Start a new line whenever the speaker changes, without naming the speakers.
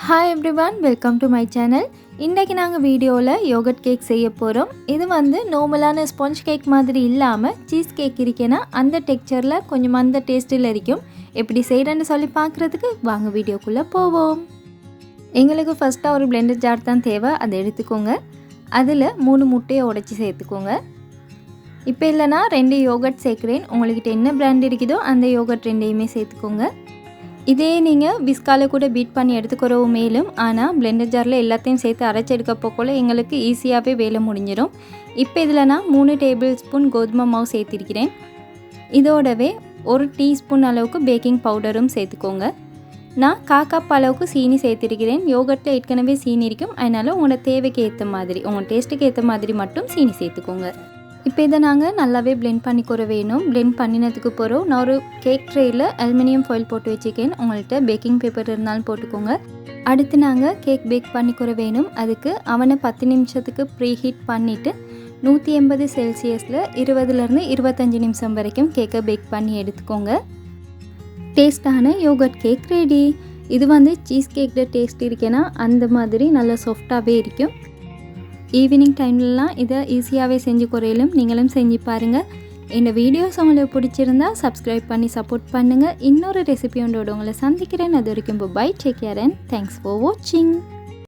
Hi everyone, welcome to my channel. இன்றைக்கி நாங்கள் வீடியோவில் யோகட் கேக் செய்ய போகிறோம். இது வந்து நார்மலான ஸ்பாஞ்ச் கேக் மாதிரி இல்லாமல் சீஸ் கேக் இருக்கேன்னா அந்த டெக்ஸ்சரில் கொஞ்சம் அந்த டேஸ்ட்டில் இருக்கும். எப்படி செய்கிறேன்னு சொல்லி பார்க்குறதுக்கு வாங்க வீடியோக்குள்ளே போவோம். எங்களுக்கு ஃபஸ்ட்டாக ஒரு பிளெண்டர் ஜார் தான் தேவை, அதை எடுத்துக்கோங்க. அதில் 3 முட்டையை உடைச்சி சேர்த்துக்கோங்க. இப்போ இல்லைனா 2 யோகட் சேர்க்குறேன். உங்கள்கிட்ட என்ன பிராண்ட் இருக்குதோ அந்த யோகட் 2யுமே சேர்த்துக்கோங்க. இதே நீங்கள் விஸ்கால கூட பீட் பண்ணி எடுத்துக்கிறோம் மேலும், ஆனால் பிளெண்டர் ஜாரில் எல்லாத்தையும் சேர்த்து அரைச்சி எடுக்கப்போ போல் எங்களுக்கு ஈஸியாகவே வேலை முடிஞ்சிடும். இப்போ இதில் நான் 3 டேபிள் ஸ்பூன் கோதுமை மாவு சேர்த்திருக்கிறேன். இதோடவே 1 டீஸ்பூன் அளவுக்கு பேக்கிங் பவுடரும் சேர்த்துக்கோங்க. நான் 1/4 கப் அளவுக்கு சீனி சேர்த்திருக்கிறேன். யோகட்டில் ஏற்கனவே சீனி இருக்கும், அதனால் உங்களோட தேவைக்கு ஏற்ற மாதிரி, உங்கள் டேஸ்ட்டுக்கு ஏற்ற மாதிரி மட்டும் சீனி சேர்த்துக்கோங்க. இப்போ இதை நாங்கள் நல்லாவே பிளெண்ட் பண்ணிக்கிற வேணும். பிளெண்ட் பண்ணினதுக்கு போகிறோம். நான் ஒரு கேக் ட்ரேயில் அலுமினியம் ஃபாயில் போட்டு வச்சுக்கேன். உங்கள்கிட்ட பேக்கிங் பேப்பர் இருந்தாலும் போட்டுக்கோங்க. அடுத்து நாங்கள் கேக் பேக் பண்ணிக்கிற வேணும். அதுக்கு அவனை 10 நிமிஷத்துக்கு ப்ரீ ஹீட் பண்ணிவிட்டு 180 செல்சியஸில் 20லேருந்து 25 நிமிஷம் வரைக்கும் கேக்கை பேக் பண்ணி எடுத்துக்கோங்க. டேஸ்டான யோகட் கேக் ரெடி. இது வந்து சீஸ் கேக்கில் டேஸ்ட் இருக்கேன்னா அந்த மாதிரி நல்லா சாஃப்டாகவே இருக்கும். ஈவினிங் டைம்லலாம் இதை ஈஸியாகவே செஞ்சு குறையிலும், நீங்களும் செஞ்சு பாருங்கள். இந்த வீடியோஸ் உங்களுக்கு பிடிச்சிருந்தா சப்ஸ்கிரைப் பண்ணி சப்போர்ட் பண்ணுங்கள். இன்னொரு ரெசிபி ஒன்றோட உங்களை சந்திக்கிறேன். அது வரைக்கும் bye, take care and thanks for வாட்சிங்.